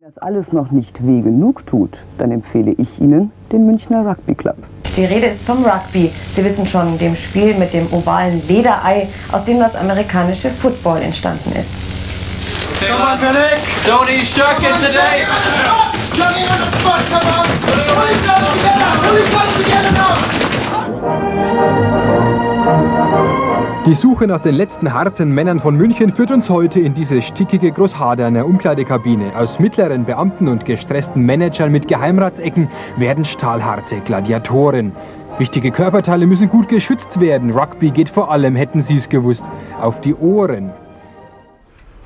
Wenn das alles noch nicht weh genug tut, dann empfehle ich Ihnen den Münchner Rugby Club. Die Rede ist vom Rugby. Sie wissen schon, dem Spiel mit dem ovalen Lederei, aus dem das amerikanische Football entstanden ist. Come on, Philip! Don't eat shirking today! Johnny on the spot, come on! Who's got together now? Die Suche nach den letzten harten Männern von München führt uns heute in diese stickige Großhaderner Umkleidekabine. Aus mittleren Beamten und gestressten Managern mit Geheimratsecken werden stahlharte Gladiatoren. Wichtige Körperteile müssen gut geschützt werden. Rugby geht vor allem, hätten Sie es gewusst, auf die Ohren.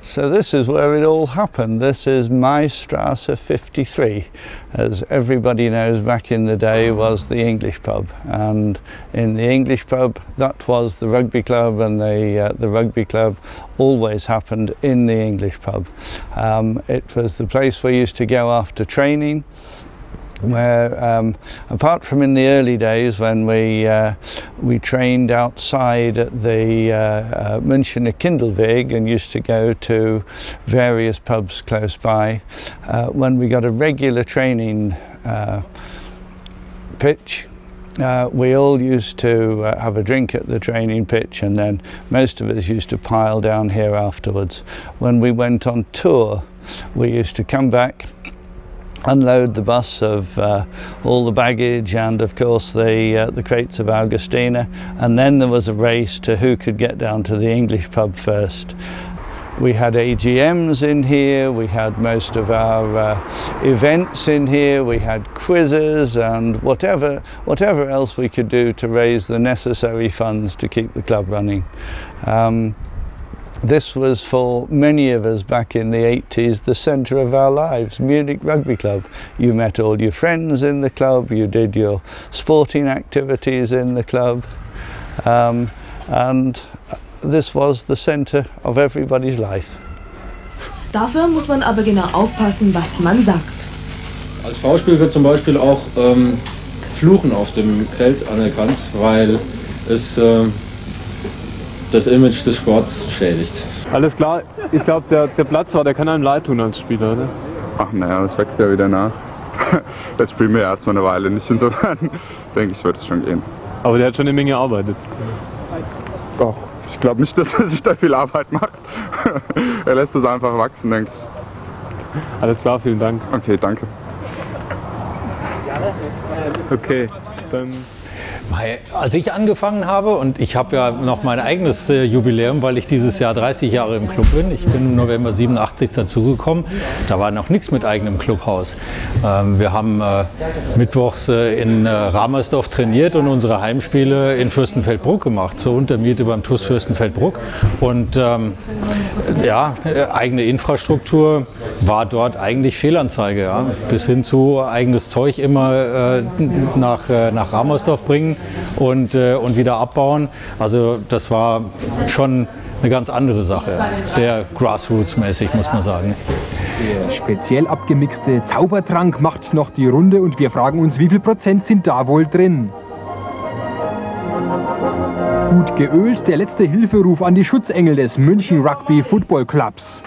So this is where it all happened. This is Maistrasse 53. As everybody knows, back in the day was the English pub, and in the English pub that was the rugby club, and the rugby club always happened in the English pub. It was the place we used to go after training, where apart from in the early days when we trained outside at the Münchner Kindelweg and used to go to various pubs close by, when we got a regular training pitch, we all used to have a drink at the training pitch, and then most of us used to pile down here afterwards. When we went on tour, we used to come back, unload the bus of all the baggage and of course the crates of Augustina, and then there was a race to who could get down to the English pub first. We had AGMs in here, we had most of our events in here, we had quizzes and whatever else we could do to raise the necessary funds to keep the club running. This was for many of us back in the 80s the centre of our lives, Munich Rugby Club. You met all your friends in the club, you did your sporting activities in the club, and this was the centre of everybody's life. Dafür muss man aber genau aufpassen, was man sagt. Als Foulspiel wird zum Beispiel auch Fluchen auf dem Feld anerkannt, weil es das Image des Sports schädigt. Alles klar, ich glaube der Platz der kann einem leid tun als Spieler, oder? Ach naja, das wächst ja wieder nach. Jetzt spielen wir erstmal eine Weile nicht, insofern denke ich, wird es schon gehen. Aber der hat schon eine Menge Arbeit jetzt. Oh, ich glaube nicht, dass er sich da viel Arbeit macht. Er lässt es einfach wachsen, denke ich. Alles klar, vielen Dank. Okay, danke. Okay, dann... Als ich angefangen habe, und ich habe ja noch mein eigenes Jubiläum, weil ich dieses Jahr 30 Jahre im Club bin. Ich bin im November 87 dazugekommen. Da war noch nichts mit eigenem Clubhaus. Wir haben mittwochs in Ramersdorf trainiert und unsere Heimspiele in Fürstenfeldbruck gemacht, zur Untermiete beim TuS Fürstenfeldbruck. Und ja, eigene Infrastruktur war dort eigentlich Fehlanzeige. Ja. Bis hin zu eigenes Zeug immer nach Ramersdorf bringen und wieder abbauen. Also das war schon eine ganz andere Sache. Sehr grassroots-mäßig, muss man sagen. Der speziell abgemixte Zaubertrank macht noch die Runde und wir fragen uns, wie viel Prozent sind da wohl drin? Gut geölt, der letzte Hilferuf an die Schutzengel des München Rugby Football Clubs.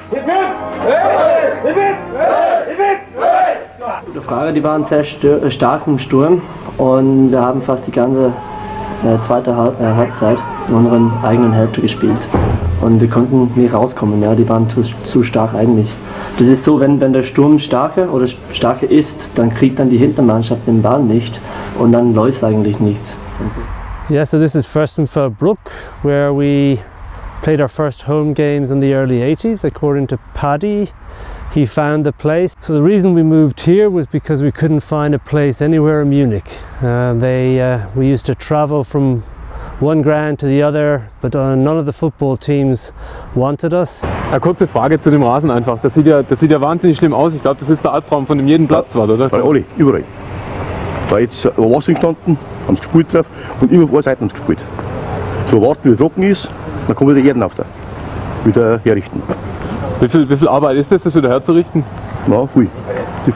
Die Fahrer, die waren sehr stark im Sturm und wir haben fast die ganze zweite Halbzeit in unseren eigenen Hälfte gespielt. Und wir konnten nicht rauskommen, ja, die waren zu stark eigentlich. Das ist so, wenn der Sturm starker ist, dann kriegt dann die Hintermannschaft den Ball nicht und dann läuft eigentlich nichts. Yeah, so this is Fürstenfeldbruck, where we played our first home games in the early 80s, according to Paddy. He found the place. So the reason we moved here was because we couldn't find a place anywhere in Munich. We used to travel from one ground to the other, but none of the football teams wanted us. Eine kurze Frage zu dem Rasen einfach. Das sieht ja wahnsinnig schlimm aus. Ich glaube, das ist der Albtraum von jedem Platz, oder? Bei alle, überall. Da jetzt Wasser gestanden, haben sie gespielt drauf und immer auf alle Seiten haben sie gespielt. So warten, wie es trocken ist, dann kommen wieder Erden auf da. Wieder herrichten. Wie viel Arbeit ist das wieder herzurichten? Na, viel.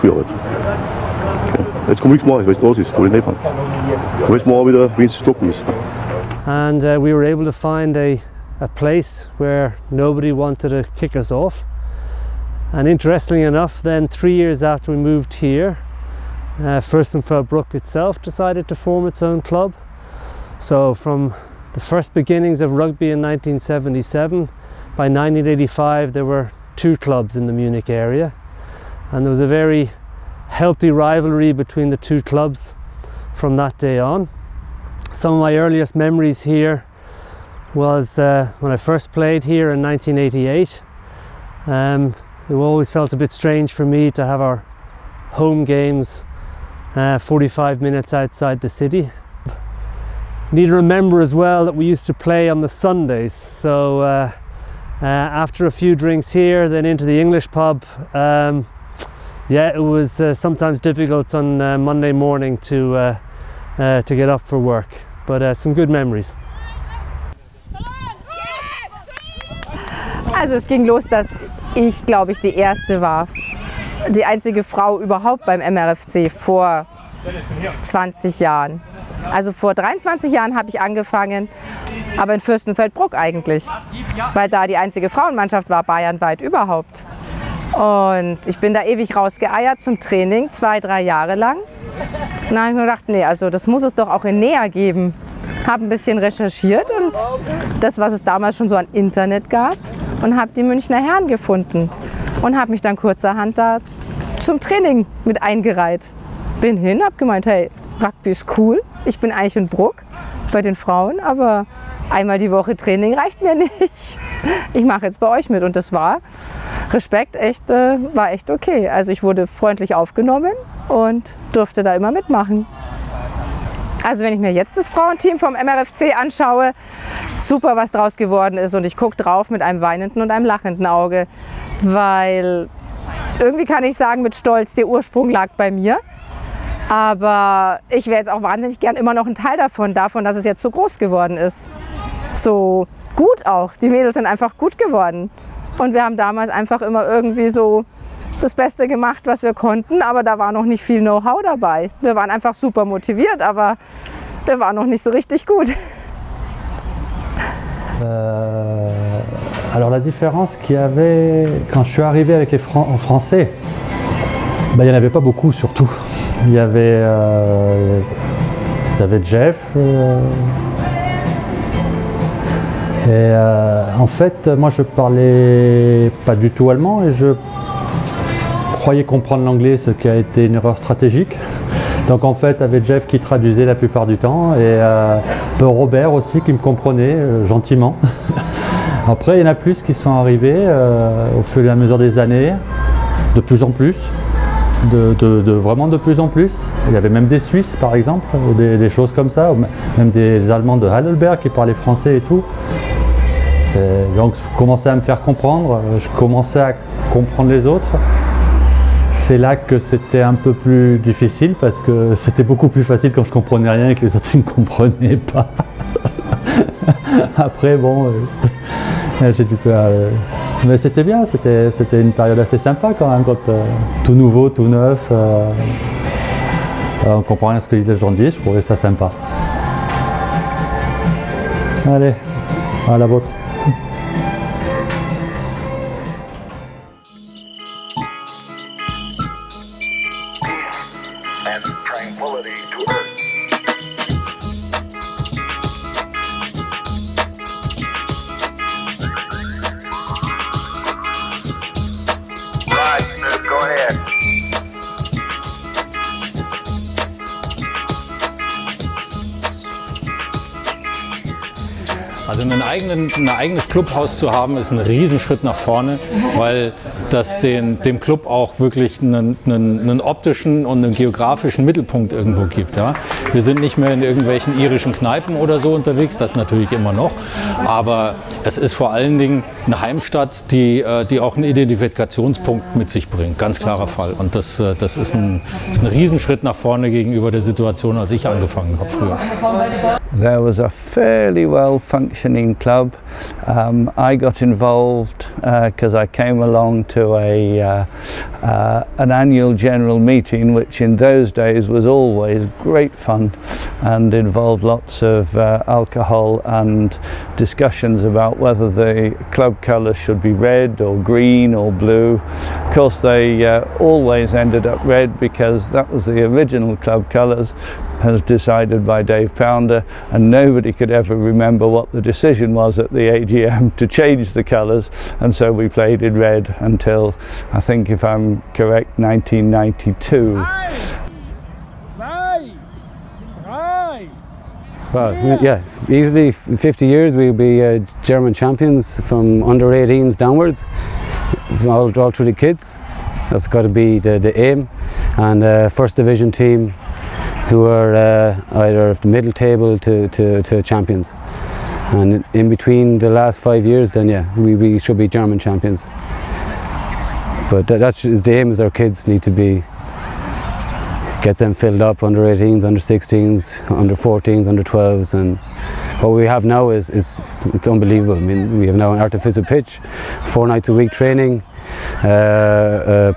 Viel Arbeit. Okay. Jetzt kann ich nichts machen, weil es los ist, wo ich nicht kann. Aber jetzt machen wir wieder, wenn es trocken ist. And we were able to find a place where nobody wanted to kick us off. And interestingly enough, then 3 years after we moved here, Fürstenfeldbruck itself decided to form its own club. So from the first beginnings of rugby in 1977, by 1985 there were 2 clubs in the Munich area, and there was a very healthy rivalry between the 2 clubs from that day on. Some of my earliest memories here was when I first played here in 1988. It always felt a bit strange for me to have our home games 45 minutes outside the city. Need to remember as well that we used to play on the Sundays, so after a few drinks here, then into the English pub, yeah, it was sometimes difficult on Monday morning to get up for work, but some good memories. Also es ging los, dass ich, glaube ich, die erste war, die einzige Frau überhaupt beim MRFC vor 20 Jahren. Also vor 23 Jahren habe ich angefangen, aber in Fürstenfeldbruck eigentlich, weil da die einzige Frauenmannschaft war, bayernweit überhaupt. Und ich bin da ewig rausgeeiert zum Training, 2, 3 Jahre lang. Und dann habe ich mir gedacht, nee, also das muss es doch auch in Näher geben. Habe ein bisschen recherchiert und das, was es damals schon so an Internet gab, und habe die Münchner Herren gefunden und habe mich dann kurzerhand da zum Training mit eingereiht. Bin hin, habe gemeint, hey, Rugby ist cool, ich bin eigentlich in Bruck bei den Frauen, aber einmal die Woche Training reicht mir nicht. Ich mache jetzt bei euch mit, und das war, Respekt, echt, war echt okay. Also ich wurde freundlich aufgenommen und durfte da immer mitmachen. Also wenn ich mir jetzt das Frauenteam vom MRFC anschaue, super, was draus geworden ist, und ich gucke drauf mit einem weinenden und einem lachenden Auge, weil irgendwie kann ich sagen mit Stolz, der Ursprung lag bei mir. Aber ich wäre jetzt auch wahnsinnig gern immer noch ein Teil davon, dass es jetzt so groß geworden ist. So gut auch. Die Mädels sind einfach gut geworden. Und wir haben damals einfach immer irgendwie so das Beste gemacht, was wir konnten, aber da war noch nicht viel Know-how dabei. Wir waren einfach super motiviert, aber wir waren noch nicht so richtig gut. Alors la différence qu'il y avait quand je suis arrivé avec les Français, il n'y en avait pas beaucoup surtout. Il y avait Jeff. En fait, moi je parlais pas du tout allemand et je croyais comprendre l'anglais, ce qui a été une erreur stratégique. Donc en fait, avec Jeff qui traduisait la plupart du temps, et Robert aussi qui me comprenait gentiment. Après, il y en a plus qui sont arrivés au fur et à mesure des années, de plus en plus. Vraiment de plus en plus. Il y avait même des Suisses par exemple, ou des choses comme ça, ou même des Allemands de Heidelberg qui parlaient français et tout. Donc je commençais à me faire comprendre, je commençais à comprendre les autres. C'est là que c'était un peu plus difficile, parce que c'était beaucoup plus facile quand je comprenais rien et que les autres ne me comprenaient pas. Après bon, j'ai dû faire... Mais c'était bien, c'était une période assez sympa quand même, quand tout nouveau, tout neuf, on comprend rien à ce que les gens disent, je trouvais ça sympa. Allez, à la vôtre. Also ein eigenes Clubhaus zu haben, ist ein Riesenschritt nach vorne, weil das dem Club auch wirklich einen optischen und einen geografischen Mittelpunkt irgendwo gibt. Ja? Wir sind nicht mehr in irgendwelchen irischen Kneipen oder so unterwegs, das natürlich immer noch, aber es ist vor allen Dingen eine Heimstadt, die auch einen Identifikationspunkt mit sich bringt, ganz klarer Fall. Und das ist ein Riesenschritt nach vorne gegenüber der Situation, als ich angefangen habe früher. There was a fairly well functioning club. I got involved because I came along to an annual general meeting, which in those days was always great fun. and involved lots of alcohol and discussions about whether the club colours should be red or green or blue. Of course, they always ended up red because that was the original club colours, as decided by Dave Pounder, and nobody could ever remember what the decision was at the AGM to change the colours, and so we played in red until, I think if I'm correct, 1992. Well, yeah, easily 50 years we'll be German champions from under 18s downwards, all through the kids. That's got to be the aim, and first division team who are either of the middle table to champions, and in between the last 5 years, then yeah, we should be German champions. But that is the aim, is our kids need to be, get them filled up, under 18s, under 16s, under 14s, under 12s, and what we have now is it's unbelievable. I mean, we have now an artificial pitch, 4 nights a week training,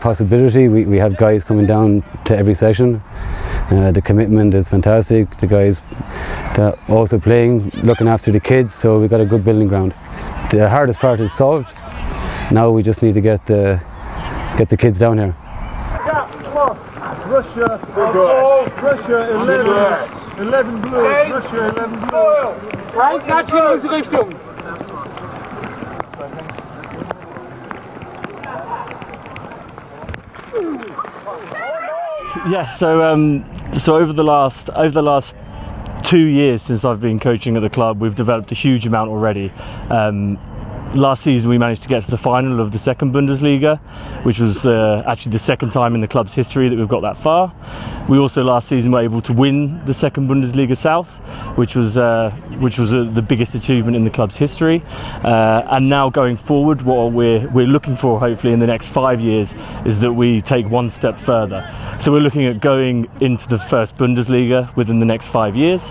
possibility. We have guys coming down to every session. The commitment is fantastic. The guys that also playing, looking after the kids, so we've got a good building ground. The hardest part is solved. Now we just need to get the kids down here. Russia, oh, Russia 11 blue, Russia 11 blue. Ein Klatsch in unsere Richtung. Yeah, so over the last 2 years since I've been coaching at the club, we've developed a huge amount already. Last season we managed to get to the final of the second Bundesliga, which was actually the second time in the club's history that we've got that far. We also last season were able to win the second Bundesliga South, which was the biggest achievement in the club's history. And now going forward, what we're looking for, hopefully in the next 5 years, is that we take one step further. So we're looking at going into the first Bundesliga within the next 5 years.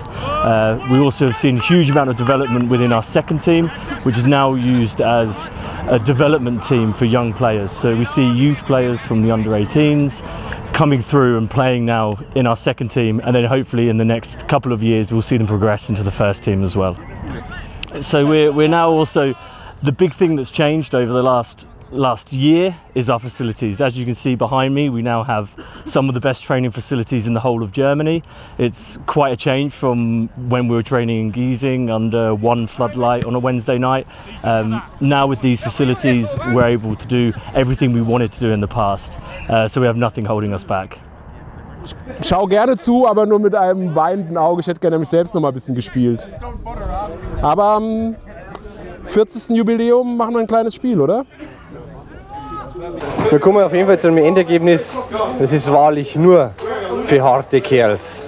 We also have seen a huge amount of development within our second team, which is now used as a development team for young players. So we see youth players from the under 18s coming through and playing now in our second team, and then hopefully in the next couple of years we'll see them progress into the first team as well. So we're now also, the big thing that's changed over the last year is our facilities. As you can see behind me, we now have some of the best training facilities in the whole of Germany. It's quite a change from when we were training in Giesing under one floodlight on a Wednesday night. Now with these facilities we're able to do everything we wanted to do in the past, so we have nothing holding us back. Ich schau gerne zu, aber nur mit einem weinenden Auge. Ich hätte gerne nämlich selbst noch mal ein bisschen gespielt. Aber am 40. Jubiläum machen wir ein kleines Spiel, oder? Wir kommen auf jeden Fall zu einem Endergebnis, das ist wahrlich nur für harte Kerls.